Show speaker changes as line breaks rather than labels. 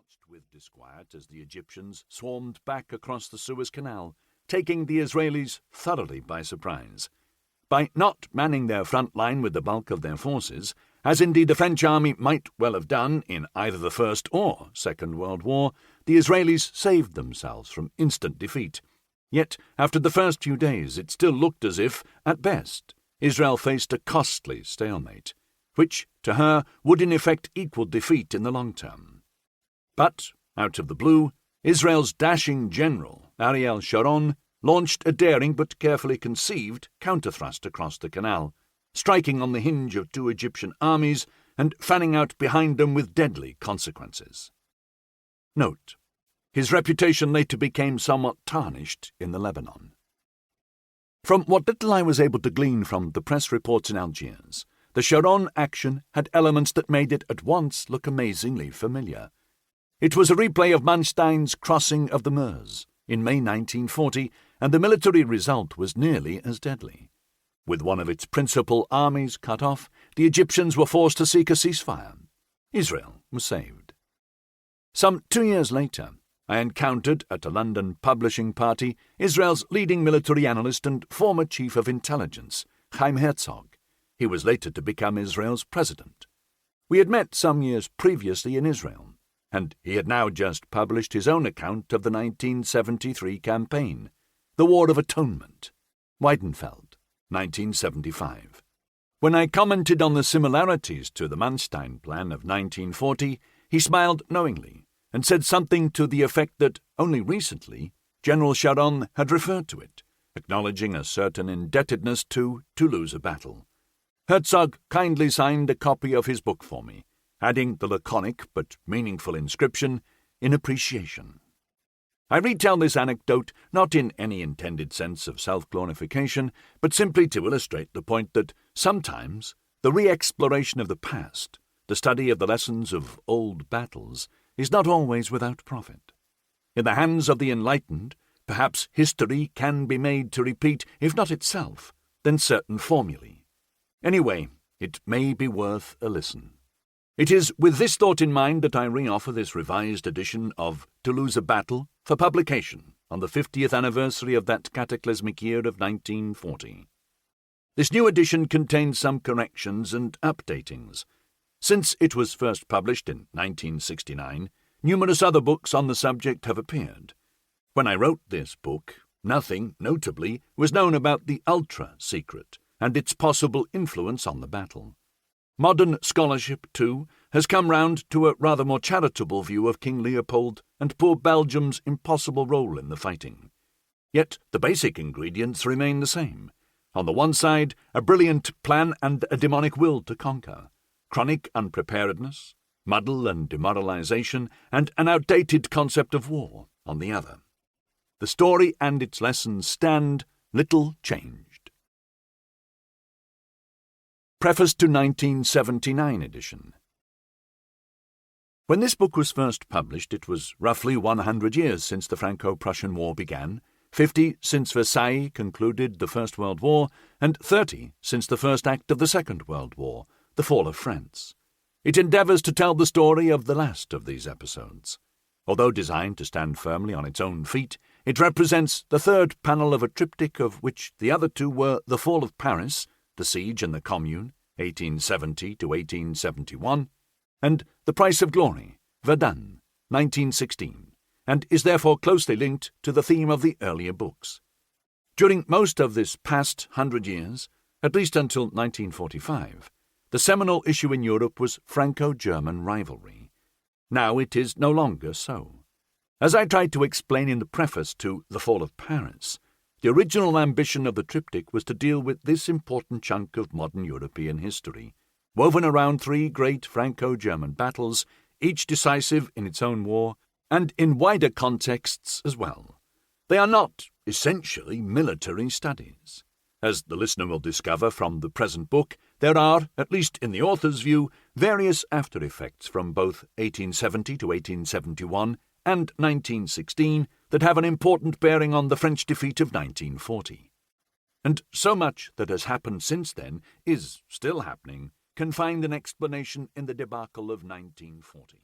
watched with disquiet as the Egyptians swarmed back across the Suez Canal, taking the Israelis thoroughly by surprise. By not manning their front line with the bulk of their forces, as indeed the French army might well have done in either the First or Second World War, the Israelis saved themselves from instant defeat. Yet, after the first few days, it still looked as if, at best, Israel faced a costly stalemate, which, to her, would in effect equal defeat in the long term. But, out of the blue, Israel's dashing general, Ariel Sharon, launched a daring but carefully conceived counterthrust across the canal, striking on the hinge of two Egyptian armies and fanning out behind them with deadly consequences. Note: his reputation later became somewhat tarnished in the Lebanon. From what little I was able to glean from the press reports in Algiers, the Sharon action had elements that made it at once look amazingly familiar. It was a replay of Manstein's crossing of the Meuse in May 1940, and the military result was nearly as deadly. With one of its principal armies cut off, the Egyptians were forced to seek a ceasefire. Israel was saved. Some 2 years later, I encountered at a London publishing party Israel's leading military analyst and former chief of intelligence, Chaim Herzog. He was later to become Israel's president. We had met some years previously in Israel, and he had now just published his own account of the 1973 campaign, the War of Atonement, Weidenfeld, 1975. When I commented on the similarities to the Manstein Plan of 1940, he smiled knowingly and said something to the effect that only recently General Sharon had referred to it, acknowledging a certain indebtedness to lose a battle. Herzog kindly signed a copy of his book for me, adding the laconic but meaningful inscription, "In appreciation." I retell this anecdote not in any intended sense of self-glorification, but simply to illustrate the point that sometimes the re-exploration of the past, the study of the lessons of old battles, is not always without profit. In the hands of the enlightened, perhaps history can be made to repeat, if not itself, then certain formulae. Anyway, it may be worth a listen. It is with this thought in mind that I re-offer this revised edition of To Lose a Battle for publication on the 50th anniversary of that cataclysmic year of 1940. This new edition contains some corrections and updatings. Since it was first published in 1969, numerous other books on the subject have appeared. When I wrote this book, nothing, notably, was known about the ultra-secret and its possible influence on the battle. Modern scholarship, too, has come round to a rather more charitable view of King Leopold and poor Belgium's impossible role in the fighting. Yet the basic ingredients remain the same. On the one side, a brilliant plan and a demonic will to conquer, chronic unpreparedness, muddle and demoralization, and an outdated concept of war on the other. The story and its lessons stand little changed. Preface to 1979 edition. When this book was first published, it was roughly 100 years since the Franco-Prussian War began, 50 since Versailles concluded the First World War, and 30 since the first act of the Second World War, the fall of France. It endeavours to tell the story of the last of these episodes. Although designed to stand firmly on its own feet, it represents the third panel of a triptych of which the other two were the fall of Paris, the siege and the Commune, 1870 to 1871, and the price of glory, Verdun, 1916, and is therefore closely linked to the theme of the earlier books. During most of this past 100 years, at least until 1945, the seminal issue in Europe was Franco-German rivalry. Now it is no longer so. As I tried to explain in the preface to The Fall of Paris, the original ambition of the triptych was to deal with this important chunk of modern European history, woven around three great Franco-German battles, each decisive in its own war, and in wider contexts as well. They are not, essentially, military studies. As the listener will discover from the present book, there are, at least in the author's view, various after-effects from both 1870 to 1871 and 1916 that have an important bearing on the French defeat of 1940. And so much that has happened since then is still happening, can find an explanation in the debacle of 1940.